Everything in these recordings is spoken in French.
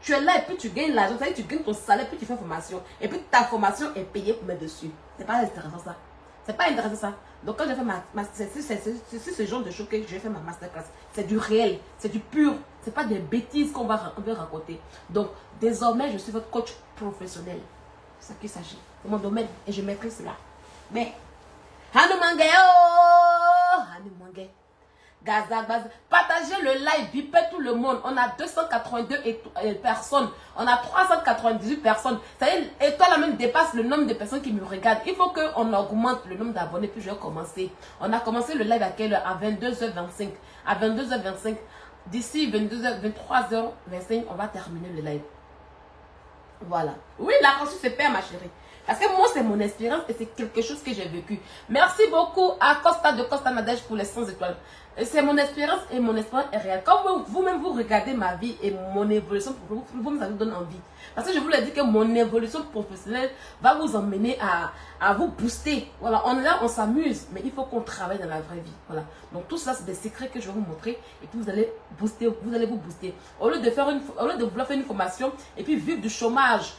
Tu es là et puis tu gagnes l'argent, ça veut dire que tu gagnes ton salaire, puis tu fais formation. Et puis ta formation est payée pour mettre dessus. C'est pas intéressant ça. C'est pas intéressant ça. Donc quand j'ai fait c'est ce genre de choses que j'ai fait ma masterclass. C'est du réel, c'est du pur. C'est pas des bêtises qu'on va raconter. Donc désormais, je suis votre coach professionnel. C'est ça qu'il s'agit. C'est mon domaine et je maîtrise cela. Mais, Hanumangé, oh, Hanumangé. Gaza, partagez le live, bipez tout le monde. On a 282 personnes. On a 398 personnes. Ça y est, et toi la même dépasse le nombre de personnes qui me regardent. Il faut qu'on augmente le nombre d'abonnés. Puis je vais commencer. On a commencé le live à quelle heure? À 22h25. À 22h25. D'ici 22h, 23h25, on va terminer le live. Voilà. Oui, la conscience se perd, ma chérie. Parce que moi, c'est mon expérience et c'est quelque chose que j'ai vécu. Merci beaucoup à Costa de Costa Nadège pour les 100 étoiles. C'est mon expérience et mon expérience est réelle. Quand vous-même vous regardez ma vie et mon évolution, vous ça vous donne envie. Parce que je vous l'ai dit que mon évolution professionnelle va vous emmener à vous booster. Voilà, on est là, on s'amuse, mais il faut qu'on travaille dans la vraie vie. Voilà. Donc tout ça, c'est des secrets que je vais vous montrer et puis vous allez booster, vous allez vous booster. Au lieu de vouloir faire une formation et puis vivre du chômage,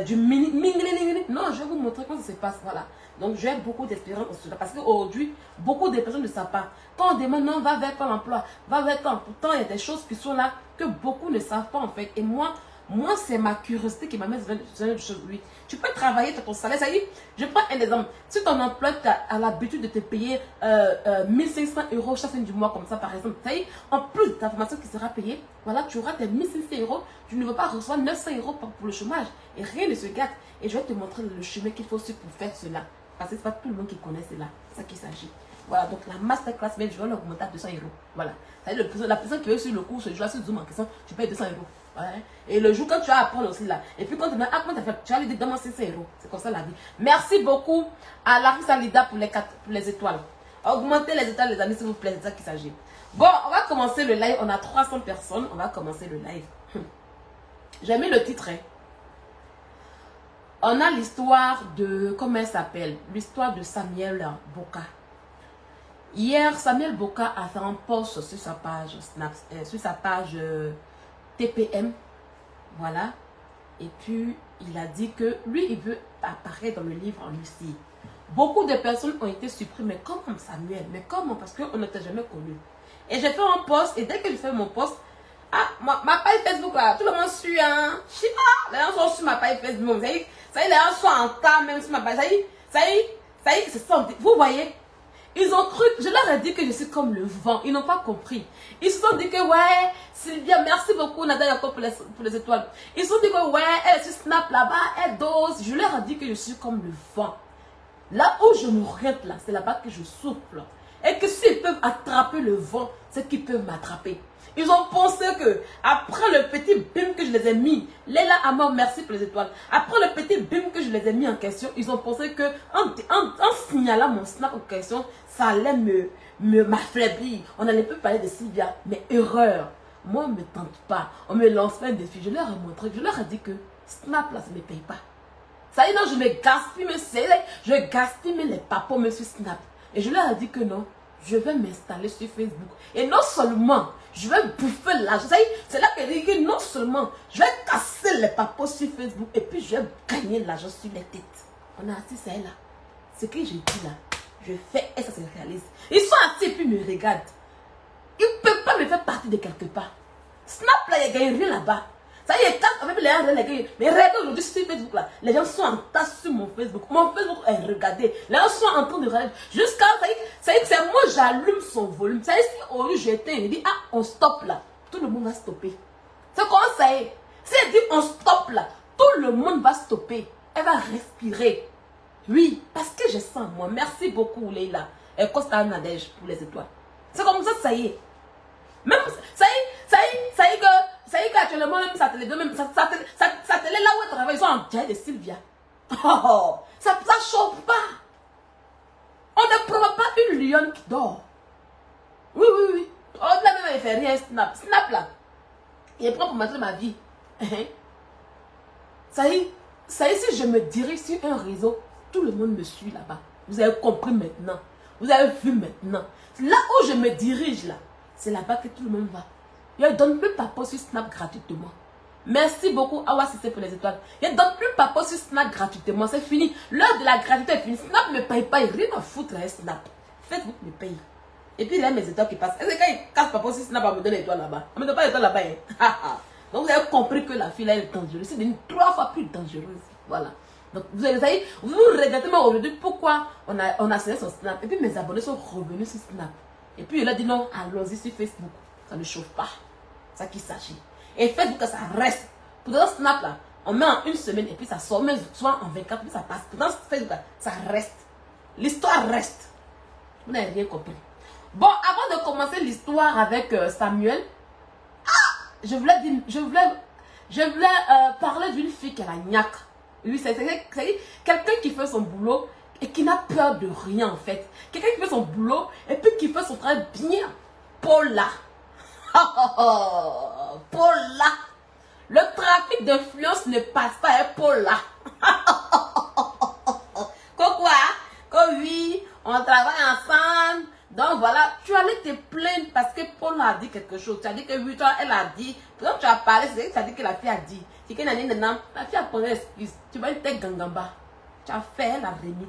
du non, je vais vous montrer comment ça se passe. Voilà. Donc j'ai beaucoup d'expérience parce qu'aujourd'hui, beaucoup de personnes ne savent pas. Quand on demande non, va vers Pôle emploi, va vers temps. Pourtant, il y a des choses qui sont là que beaucoup ne savent pas en fait. Et moi c'est ma curiosité qui m'amène à ce genre de choses. Oui. Tu peux travailler ton salaire. Ça y est, je prends un exemple. Si ton emploi a l'habitude de te payer 1500 € chaque fin du mois comme ça par exemple, ça y est, en plus de ta formation qui sera payée, voilà, tu auras tes 1500 €. Tu ne veux pas recevoir 900 € pour le chômage. Et rien ne se gâte. Et je vais te montrer le chemin qu'il faut suivre pour faire cela. Parce que ce n'est pas tout le monde qui connaît cela. C'est ça qu'il s'agit. Voilà, donc la masterclass, je vais l'augmenter à 200 €. Voilà. La personne qui veut sur le cours, ce jour-là, sur Zoom en question, tu payes 200 €. Ouais. Et le jour quand tu vas apprendre aussi là, et puis quand tu vas apprendre, tu vas lui dire demande 500 €. C'est comme ça la vie. Merci beaucoup à Larissa Lida pour les étoiles. Augmentez les étoiles, les amis, s'il vous plaît, c'est ça qu'il s'agit. Bon, on va commencer le live. On a 300 personnes. On va commencer le live. J'ai mis le titre. Hein. On a l'histoire de, comment elle s'appelle? L'histoire de Samuel Boka. Hier, Samuel Boka a fait un post sur sa page Snap, sur sa page TPM. Voilà. Et puis, il a dit que lui, il veut apparaître dans le livre en Lucie. Beaucoup de personnes ont été supprimées. Comment Samuel? Mais comment? Parce qu'on ne t'a jamais connu. Et j'ai fait un post. Et dès que j'ai fait mon post, ah, ma page Facebook, là, tout le monde suit, hein. Les gens sont sur ma page Facebook. Ça y est, les gens sont en tas même sur ma page. Ça y est, c'est ça. Vous voyez? Ils ont cru, je leur ai dit que je suis comme le vent. Ils n'ont pas compris. Ils se sont dit que, ouais, Sylvia, merci beaucoup, Nada Yako pour les étoiles. Ils se sont dit que, ouais, elle est sur Snap là-bas, elle dose. Je leur ai dit que je suis comme le vent. Là où je m'oriente, là, c'est là-bas que je souffle. Et que s'ils peuvent attraper le vent, c'est qu'ils peuvent m'attraper. Ils ont pensé que, après le petit bim que je les ai mis, Léla Amor, merci pour les étoiles. Après le petit bim que je les ai mis en question, ils ont pensé que, en signalant mon snap en question, ça allait m'affaiblir. On n'allait plus parler de Sylvia, mais erreur. Moi, on ne me tente pas. On me lance plein de défis. Je leur ai montré, je leur ai dit que Snap, là, ça ne me paye pas. Ça y est, non, je me gaspille, je gaspille les papos, monsieur Snap. Et je leur ai dit que non, je vais m'installer sur Facebook. Et non seulement, je vais bouffer l'argent. C'est là que je dis que non seulement, je vais casser les papos sur Facebook et puis je vais gagner l'argent sur les têtes. On est assis, ça est là. Ce que j'ai dit là, je fais et ça se réalise. Ils sont assis et puis ils me regardent. Ils ne peuvent pas me faire partie de quelque part. Snap là, il n'y a gagné rien là-bas. Ça y est, quand avec les gens, mais regarde aujourd'hui sur Facebook là, les gens sont en tasse sur mon Facebook. Mon Facebook est regardé. Les gens sont en train de regarder. Jusqu'à ça y est, c'est moi j'allume son volume. Ça y est, si au lieu j'éteins, il dit, ah, on stoppe là. Tout le monde va stopper. C'est comment ça y est? Si elle dit on stoppe là, tout le monde va stopper. Elle va respirer. Oui, parce que je sens moi. Merci beaucoup, Leila. Et Costa Nadège pour les étoiles. C'est comme ça y est. Même, ça y est qu'actuellement, même sa télé, là où elle travaille, ils sont en direct de Sylvia. Oh, ça chauffe pas. On ne provoque pas une lionne qui dort. Oui. Oh, là même, elle fait rien, Snap. Snap là. Il prend pour montrer ma vie. Ça y est, si je me dirige sur un réseau, tout le monde me suit là-bas. Vous avez compris maintenant. Vous avez vu maintenant. Là où je me dirige là, c'est là-bas que tout le monde va. Je ne donne même pas sur Snap gratuitement. Merci beaucoup, Awa Sissé pour les étoiles. Il ne donne plus papa sur Snap gratuitement. C'est fini. L'heure de la gratuité est finie. Snap ne paye pas. Il rien à foutre, hein, Snap. Facebook me paye. Et puis, il y a mes étoiles qui passent. Est-ce que quand il casse papa sur Snap, on me donne l'étoile là-bas? On ne me donne pas l'étoile là-bas. Hein. Donc, vous avez compris que la fille, elle est dangereuse. C'est une 3 fois plus dangereuse. Voilà. Donc, vous regrettez même aujourd'hui pourquoi on a cessé son Snap. Et puis, mes abonnés sont revenus sur Snap. Et puis, il a dit non, allons-y sur Facebook. Ça ne chauffe pas. C'est ça qu'il s'agit. Et Facebook, ça reste. Pour dans Snap, là, on met en une semaine et puis ça sort, mais soit en 24, puis ça passe. Pour dans Facebook, là, ça reste. L'histoire reste. Vous n'avez rien compris. Bon, avant de commencer l'histoire avec Samuel, je voulais parler d'une fille qui a la gnaque. Oui, c'est quelqu'un qui fait son boulot et qui n'a peur de rien en fait. Quelqu'un qui fait son boulot et puis qui fait son travail bien. Paula. Paula. Le trafic d'influence ne passe pas, hein, Paula. Quoi? Oui, on travaille ensemble. Donc voilà, tu allais te plaindre parce que Paula a dit quelque chose. Tu as dit que oui, toi, elle a dit. Donc tu as parlé, c'est que tu as dit que la fille a dit. C'est que la fille a posé excuse. Tu vas une tête gangamba. Tu as fait, elle a remis.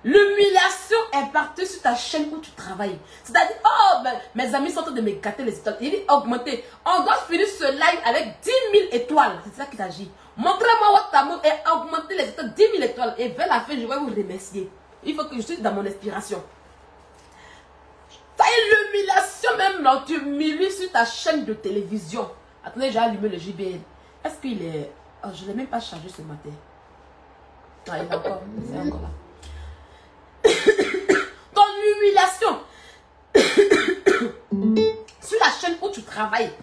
L'humiliation est partie sur ta chaîne où tu travailles. C'est-à-dire, oh, ben, mes amis sont en train de me gâter les étoiles. Il dit augmenter. On doit finir ce live avec 10 000 étoiles. C'est ça qu'il s'agit. Montrez-moi votre amour et augmentez les étoiles, 10 000 étoiles. Et vers la fin, je vais vous remercier. Il faut que je sois dans mon inspiration. Ça y est, l'humiliation même, là, tu humilies sur ta chaîne de télévision. Attendez, j'ai allumé le JBL. Est-ce qu'il est... Oh, je ne l'ai même pas chargé ce matin. Ah, il est encore... C'est encore là. Ton humiliation sur la chaîne où tu travailles.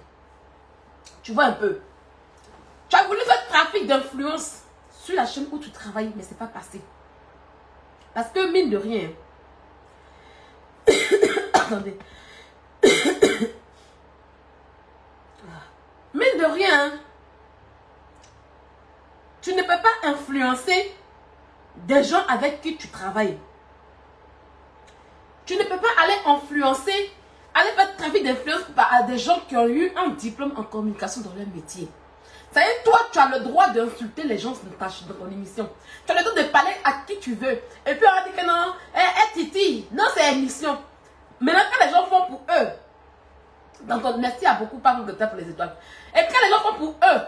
Tu vois un peu. Tu as voulu faire trafic d'influence sur la chaîne où tu travailles, mais c'est pas passé. Parce que mine de rien. Attendez. Mine de rien. Tu ne peux pas influencer des gens avec qui tu travailles. Tu ne peux pas aller influencer, aller faire trafic d'influence à des gens qui ont eu un diplôme en communication dans leur métier. Ça y est, toi, tu as le droit d'insulter les gens dans ton émission. Tu as le droit de parler à qui tu veux. Et puis on va dire que non, Titi, non, c'est émission. Maintenant, quand les gens font pour eux, dans ton merci à beaucoup par de temps pour les étoiles. Et quand les gens font pour eux,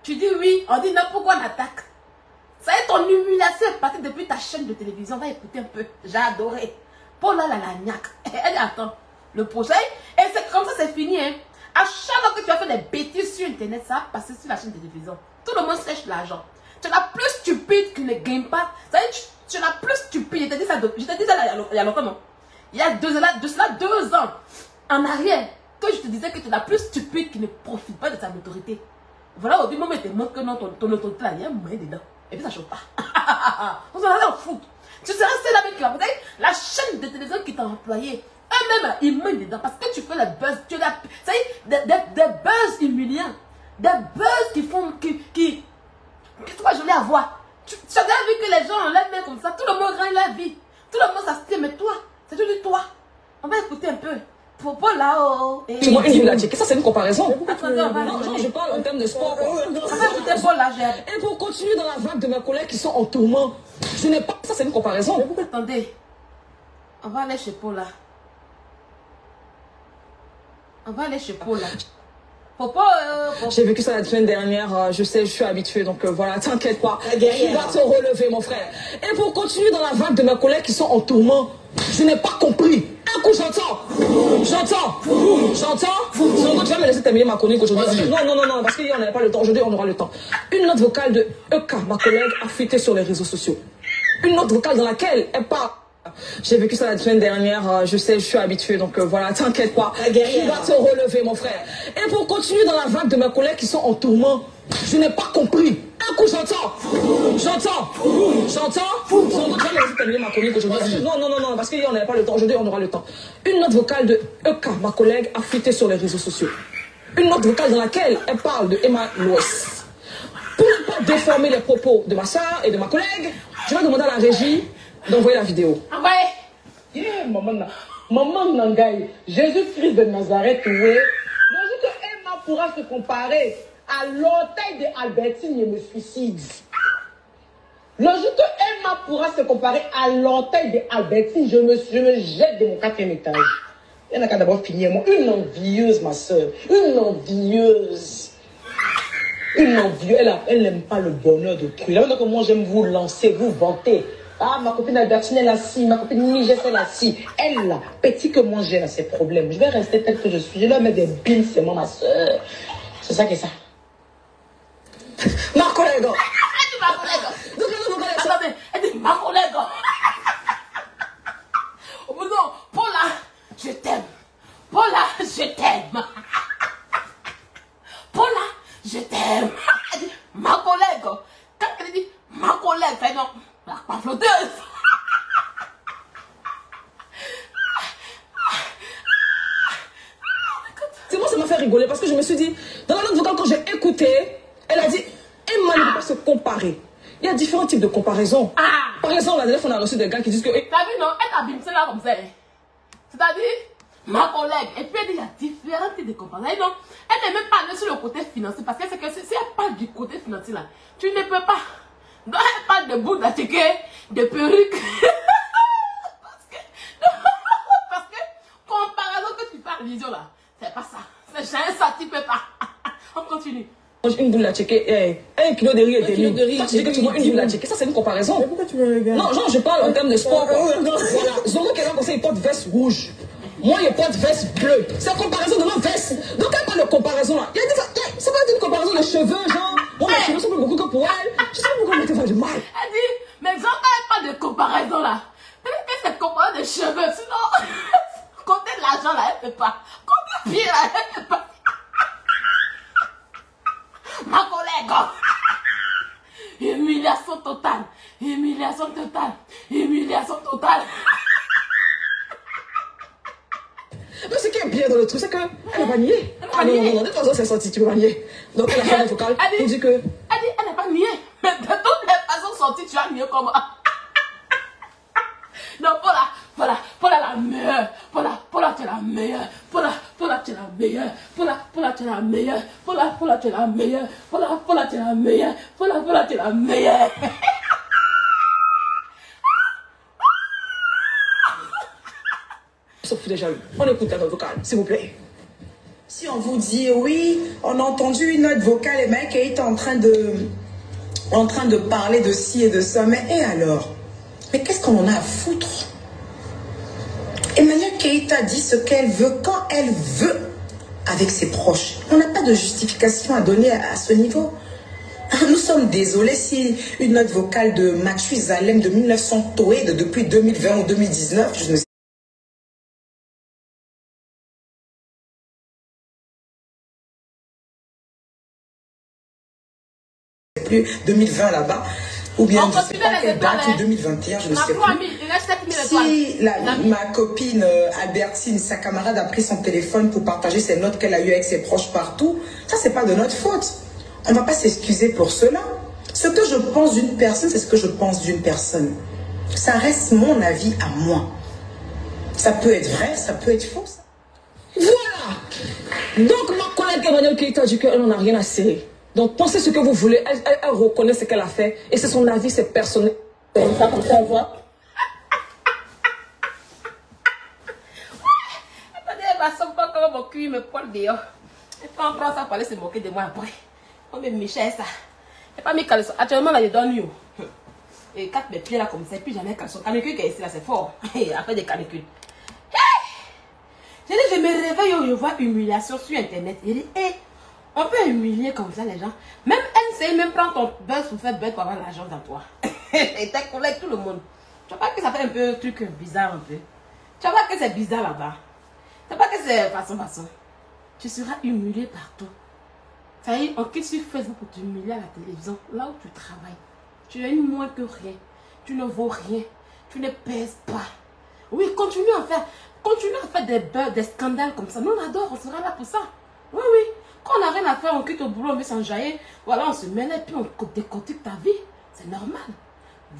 tu dis oui, on dit non, pourquoi on attaque? Ça y est, ton humiliation est partie depuis ta chaîne de télévision. On va écouter un peu. J'ai adoré. Paula la lagnac. Elle dit attends, le projet. Et c'est comme ça, c'est fini. Hein. À chaque fois que tu as fait des bêtises sur Internet, ça va passer sur la chaîne de télévision. Tout le monde sèche l'argent. Tu es la plus stupide qui ne gagne pas. Ça y est, tu es la plus stupide. Je t'ai dit ça il y a longtemps, non? Il y a de cela 2 ans en arrière que je te disais que tu es la plus stupide qui ne profite pas de sa notoriété. Voilà, au moment où tu montres que non, ton autorité là, il y a un moyen dedans. Et puis ça ne chauffe pas. On s'en allait en foutre. Tu seras celle avec la chaîne de télévision qui t'a employé. Eux-mêmes, ils mentent dedans parce que tu fais le buzz. Tu as, ça y est, des buzz humiliants. Des buzz qui font. Qui toi, je voulais avoir. Tu as déjà vu que les gens ont l'air comme ça. Tout le monde gagne la vie. Tout le monde s'assiste. Mais toi, c'est tout de toi. On va écouter un peu. Popo là-haut. Tu vois, une la ça c'est une comparaison. Attendez, on va non, je parle en termes de sport. On va écouter Paul là, et pour continuer dans la vague de mes collègues qui sont en tourment, ce n'est pas ça, c'est une comparaison. Attendez, on va aller chez Paul là. On va aller chez Paul là. Popo, j'ai vécu ça la semaine dernière, je sais, je suis habituée, donc voilà, t'inquiète pas. Tu vas te relever, mon frère. Et pour continuer dans la vague de mes collègues qui sont en tourment, je n'ai pas compris. Un coup, j'entends. Sinon, tu vas me laisser terminer ma chronique aujourd'hui. Non, parce qu'il n'y en avait pas le temps. Aujourd'hui, on aura le temps. Une note vocale de EK, ma collègue, a fuité sur les réseaux sociaux. Une note vocale dans laquelle elle parle. J'ai vécu ça la semaine dernière, je sais, je suis habituée, donc voilà, t'inquiète pas. Tu vas te relever, mon frère. Et pour continuer dans la vague de mes collègues qui sont en tourment, je n'ai pas compris. Un coup, j'entends. Sinon, tu vas me laisser terminer ma chronique aujourd'hui. Non, parce qu'il n'y en avait pas le temps. Aujourd'hui, on aura le temps. Une note vocale de EK, ma collègue, a fuité sur les réseaux sociaux. Une note vocale dans laquelle elle parle de Emma Lois. Pour ne pas déformer les propos de ma soeur et de ma collègue, je vais demander à la régie d'envoyer la vidéo. Maman Nangaï, Jésus-Christ de Nazareth, oui. Le jour que Emma pourra se comparer à l'orteil de Albertine, je me suicide. Le jour que Emma pourra se comparer à l'orteil de Albertine, je me jette de mon 4e étage. Il y en a qu'à d'abord finir, moi. Une envieuse, ma soeur. Une envieuse. Une envieuse. Elle n'aime pas le bonheur d'autrui. Là, maintenant que moi, j'aime vous lancer, vous vanter. Ah, ma copine Albertine, elle a si. Ma copine Nigès, elle a si. Elle, là, petit que moi, j'ai là, ses problèmes. Je vais rester telle que je suis. Je vais mettre des bins, c'est moi, ma soeur. C'est ça qui est ça. Ma collègue. Elle dit ma collègue. Attendez, elle dit ma collègue. Oh non, Paula, je t'aime. Paula, je t'aime. Paula, je t'aime. Elle dit ma collègue. Quand elle dit ma collègue, fait non, la flotteuse. C'est moi, ça m'a fait rigoler parce que je me suis dit, dans la note vocale, quand j'ai écouté, elle a dit, Emma ne peut pas se comparer. Il y a différents types de comparaisons. Ah. Par exemple, la dernière fois, on a reçu des gars qui disent que... T'as vu, non? Elle t'a bimsé là comme ça. C'est-à-dire, ma collègue. Et puis elle dit, il y a différents types de comparaisons. Et donc, elle n'est même pas allée sur le côté financier. Parce que c'est que si elle parle du côté financier là, tu ne peux pas. Donc elle parle de bouts d'attiqués, de perruques. parce que, comparaison que tu parles, vision là, c'est pas ça. C'est jamais ça, tu peux pas. On continue. Une boule à checker, 1 kilo de riz et demi. Toi, tu dis que tu vois une boule à checker, ça c'est une comparaison. Mais pourquoi tu me regardes? Non, genre je parle en termes de sport. Voilà. Zoro qui est là comme ça, il porte veste rouge. Moi, il porte veste bleue. C'est la comparaison de ma veste. Donc, elle parle de comparaison là. Il y a dit, ça va être une comparaison de cheveux, genre. Moi, mes cheveux sont plus beaucoup que pour elle. Je sais pas pourquoi elle me fait du mal. Elle dit, mais genre, elle parle de comparaison là. Peut-être que c'est comparaison de cheveux. Sinon, côté de l'argent là, elle ne peut pas. Côté pied là, elle ne peut pas. Ma collègue. Humiliation totale. Humiliation totale. Humiliation totale. Mais ce qui est bien dans le truc, c'est qu'elle n'a pas nié. Ah non, de toute façon, c'est sorti, tu peux pas nier. Donc, elle a fait un vocal pour dire que... Elle dit, elle n'a pas nié. Mais de toutes les façons sorties, tu as nié comme... Non, Paula la meilleure. Paula, tu es la meilleure. Paula, tu es la meilleure. Paula, tu es la meilleure. Paula, tu es la meilleure. Paula, tu es la meilleure. Paula, tu es la meilleure. Sauf des jaloux. On écoute la note vocale, s'il vous plaît. Si on vous dit, oui, on a entendu une note vocale, et mec est en train de parler de ci et de ça, mais et alors? Mais qu'est-ce qu'on en a à foutre? Emmanuel Keïta dit ce qu'elle veut quand elle veut avec ses proches. On n'a pas de justification à donner à ce niveau. Nous sommes désolés si une note vocale de Mathieu Zalem de 1900 Toé, depuis 2020 ou 2019, je ne sais plus, 2020 là-bas, ou bien je ne sais pas quelle date, ou 2021, je ne sais plus. Si ma copine Albertine, sa camarade, a pris son téléphone pour partager ses notes qu'elle a eues avec ses proches partout, ça c'est pas de notre faute. On ne va pas s'excuser pour cela. Ce que je pense d'une personne, c'est ce que je pense d'une personne. Ça reste mon avis à moi. Ça peut être vrai, ça peut être faux. Ça. Voilà. Donc ma collègue Emmanuel Keïta dit qu'elle n'en a rien à serrer. Donc pensez ce que vous voulez, elle reconnaît ce qu'elle a fait et c'est son avis, c'est personnel. Comme ça, on voit. Attendez, elle va s'en comme mon cul me pointe dehors. Et quand on prend ça pour aller se moquer de moi après. On me Michel ça. Et pas mes caleçons. Actuellement là, je donne you. Et 4 mes pieds là comme ça, et puis j'en ai un caleçon. Canicule qui est ici là, c'est fort. Et après des canicules. Je me réveille, je vois humiliation sur internet. Je dis, hey, on peut humilier comme ça les gens. Même NCI, même prendre ton buzz pour faire buzz pour avoir l'argent dans toi. Et tes collègues, tout le monde. Tu vois pas que ça fait un peu un truc bizarre un peu. Tu vois pas que c'est bizarre là-bas. Tu vois pas que c'est façon. Tu seras humilié partout. Ça y est, on quitte sur Facebook pour t'humilier à la télévision. Là où tu travailles. Tu es moins que rien. Tu ne vaux rien. Tu ne pèses pas. Oui, continue à faire des buzz, des scandales comme ça. Nous on adore, on sera là pour ça. Oui. Quand on n'a rien à faire, on quitte au boulot, on veut s'enjailler. Voilà, on se mêle et puis on décortique ta vie. C'est normal.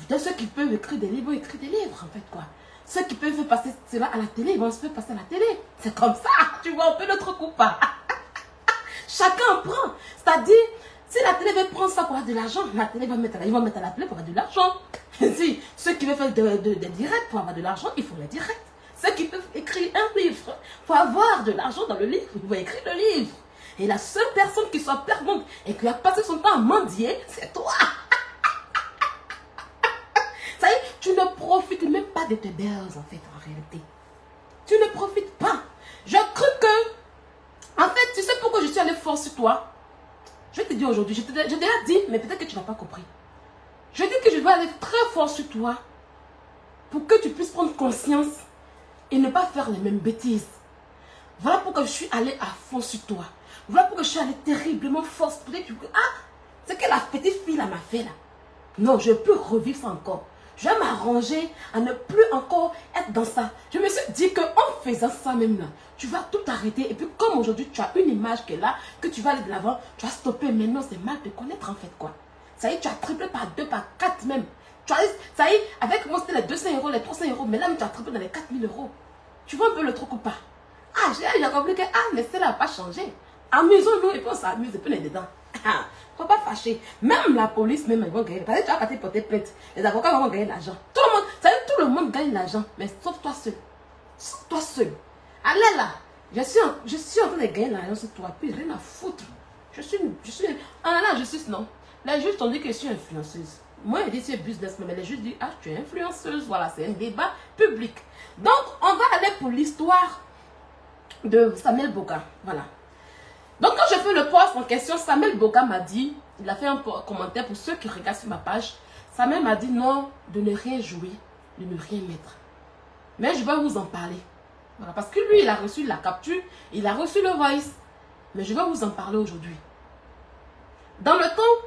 De ceux qui peuvent écrire des livres, écrire des livres en fait quoi. Ceux qui peuvent faire passer cela à la télé, ils vont se faire passer à la télé. C'est comme ça. Tu vois, on peut notre coup pas. Chacun prend. C'est-à-dire, si la télé veut prendre ça pour avoir de l'argent, la télé va mettre, ils vont mettre à la télé pour avoir de l'argent. Si ceux qui veulent faire des directs pour avoir de l'argent, il faut les directs. Ceux qui peuvent écrire un livre pour avoir de l'argent dans le livre, ils vont écrire le livre. Et la seule personne qui soit perdante et qui a passé son temps à mendier, c'est toi. Ça y est, tu ne profites même pas de tes belles en fait, en réalité. Tu ne profites pas. Je cru que, en fait, tu sais pourquoi je suis allée fort sur toi? Je vais te dire aujourd'hui, je t'ai déjà dit, mais peut-être que tu n'as pas compris. Je dis que je vais aller très fort sur toi pour que tu puisses prendre conscience et ne pas faire les mêmes bêtises. Voilà pourquoi je suis allée à fond sur toi. Voilà pourquoi je suis allée terriblement fort. Peut-être que, c'est que la petite fille là m'a fait là. Non, je peux revivre ça encore. Je vais m'arranger à ne plus encore être dans ça. Je me suis dit qu'en faisant ça même là, tu vas tout arrêter. Et puis comme aujourd'hui tu as une image qui est là, que tu vas aller de l'avant, tu vas stopper. Maintenant c'est mal de connaître en fait quoi. Ça y est, tu as triplé par 2, par 4 même. Tu as, ça y est, avec moi c'était les 200 €, les 300 €. Mais là tu as triplé dans les 4000 €. Tu vois un peu le truc ou pas? Ah, j'ai compris que, mais cela n'a pas changé. Amusons-nous et puis on s'amuse et puis on est dedans. Faut pas fâcher. Même la police, même, ils vont gagner. Parce que tu vas partir porter plainte. Les avocats vont gagner l'argent. Tout le monde, ça veut dire tout le monde gagne l'argent. Mais sauf toi seul. Sauf toi seul. Allez là. Je suis en train de gagner l'argent sur toi. Puis rien à foutre. Je suis, non. Les juges t'ont dit que je suis influenceuse. Moi, je dis que tu es businessman. Mais les juges disent, tu es influenceuse. Voilà, c'est un débat public. Donc, on va aller pour l'histoire de Samuel Boka. Voilà. Donc, quand je fais le post en question, Samuel Boka m'a dit, il a fait un commentaire pour ceux qui regardent sur ma page. Samuel m'a dit non, de ne rien jouer, de ne rien mettre. Mais je vais vous en parler. Voilà, parce que lui, il a reçu la capture, il a reçu le voice. Mais je vais vous en parler aujourd'hui. Dans le temps,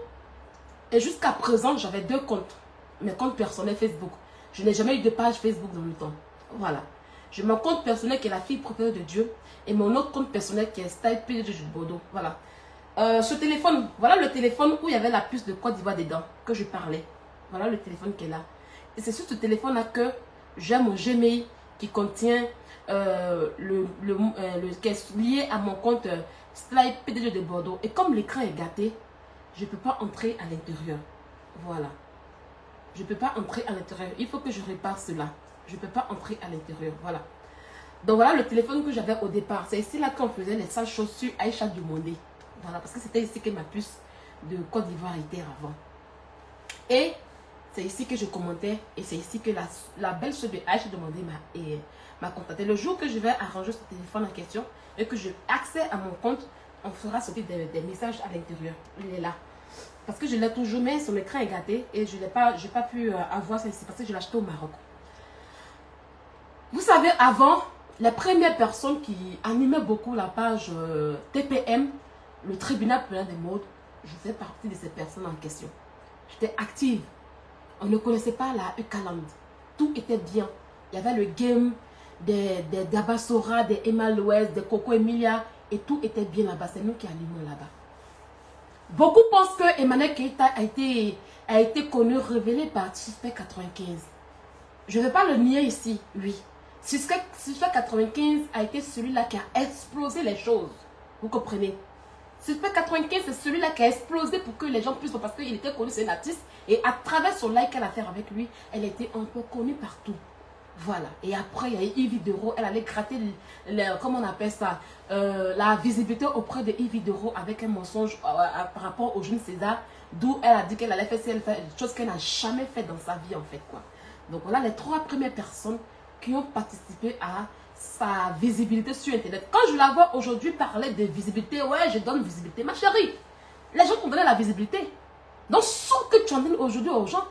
et jusqu'à présent, j'avais 2 comptes. Mes comptes personnels Facebook. Je n'ai jamais eu de page Facebook dans le temps. Voilà. J'ai mon compte personnel qui est la fille préférée de Dieu. Et mon autre compte personnel qui est Style PDG de Bordeaux. Voilà. Ce téléphone, voilà le téléphone où il y avait la puce de Côte d'Ivoire dedans. Que je parlais. Voilà le téléphone qui est là. Et c'est sur ce téléphone-là que j'ai mon Gmail qui contient qui est lié à mon compte Style PDG de Bordeaux. Et comme l'écran est gâté, je ne peux pas entrer à l'intérieur. Voilà. Je ne peux pas entrer à l'intérieur. Il faut que je répare cela. Je ne peux pas entrer à l'intérieur. Voilà. Donc voilà le téléphone que j'avais au départ. C'est ici là qu'on faisait les sales choses sur Aïcha Dumondé. Voilà, parce que c'était ici que ma puce de Côte d'Ivoire était avant. Et c'est ici que je commentais. Et c'est ici que la belle soeur de Aïcha Dumondé m'a contacté. Le jour que je vais arranger ce téléphone en question et que j'ai accès à mon compte, on fera sortir des messages à l'intérieur. Il est là. Parce que je l'ai toujours mis, son écran est gâté et je n'ai pas pu avoir ça ici parce que je l'ai acheté au Maroc. Vous savez, avant, les premières personnes qui animaient beaucoup la page TPM, le tribunal pénal des modes, je faisais partie de ces personnes en question. J'étais active. On ne connaissait pas la Eucaland. Tout était bien. Il y avait le game des Dabassora, des Emma Louest, des Coco Emilia et tout était bien là-bas. C'est nous qui animons là-bas. Beaucoup pensent que Emmanuel Keita a été connu, révélé par Suspect 95. Je ne vais pas le nier ici, oui. Suspect 95 a été celui-là qui a explosé les choses. Vous comprenez? Suspect 95, c'est celui-là qui a explosé pour que les gens puissent... Parce qu'il était connu, c'est une artiste. Et à travers son like qu'elle a fait avec lui, elle était un peu connue partout. Voilà. Et après, il y a eu Yves Dero. Elle allait gratter, comment on appelle ça, la visibilité auprès de Yves Dero avec un mensonge par rapport au jeune César. D'où elle a dit qu'elle allait faire des choses qu'elle n'a jamais fait dans sa vie, en fait, quoi. Donc voilà les 3 premières personnes qui ont participé à sa visibilité sur Internet. Quand je la vois aujourd'hui parler de visibilité, ouais, je donne visibilité, ma chérie. Les gens t'ont donné la visibilité. Donc, sans que tu en donnes aujourd'hui aux gens,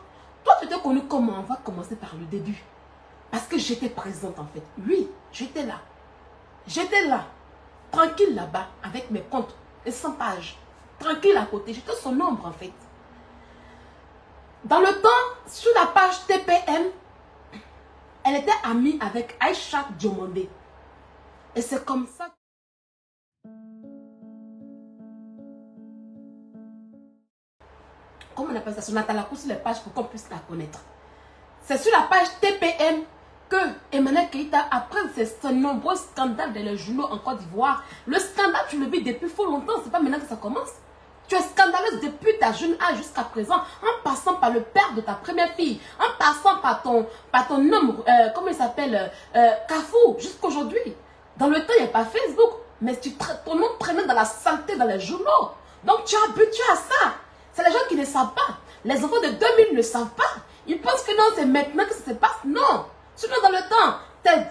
toi, tu t'es connu comment? On va commencer par le début. Parce que j'étais présente, en fait. Oui, j'étais là. J'étais là. Tranquille là-bas, avec mes comptes. Et 100 pages. Tranquille à côté. J'étais son ombre, en fait. Dans le temps, sur la page TPM, elle était amie avec Aïcha Diomandé. Et c'est comme ça. Comment on appelle ça? Sur Natalakou sur les pages pour qu'on puisse la connaître. C'est sur la page TPM que Emmanuel Keïta, après ces nombreux scandales dans les journaux en Côte d'Ivoire, le scandale, tu le vis depuis fort longtemps, c'est pas maintenant que ça commence. Tu es scandaleuse depuis ta jeune âge jusqu'à présent, en passant par le père de ta première fille, en passant par ton homme, comment il s'appelle, Kafou, jusqu'aujourd'hui. Dans le temps, il n'y a pas Facebook, mais ton nom traînait dans la saleté dans les journaux. Donc tu es habitué à ça. C'est les gens qui ne savent pas. Les enfants de 2000 ne savent pas. Ils pensent que non, c'est maintenant que ça se passe. Non. Sinon, dans le temps,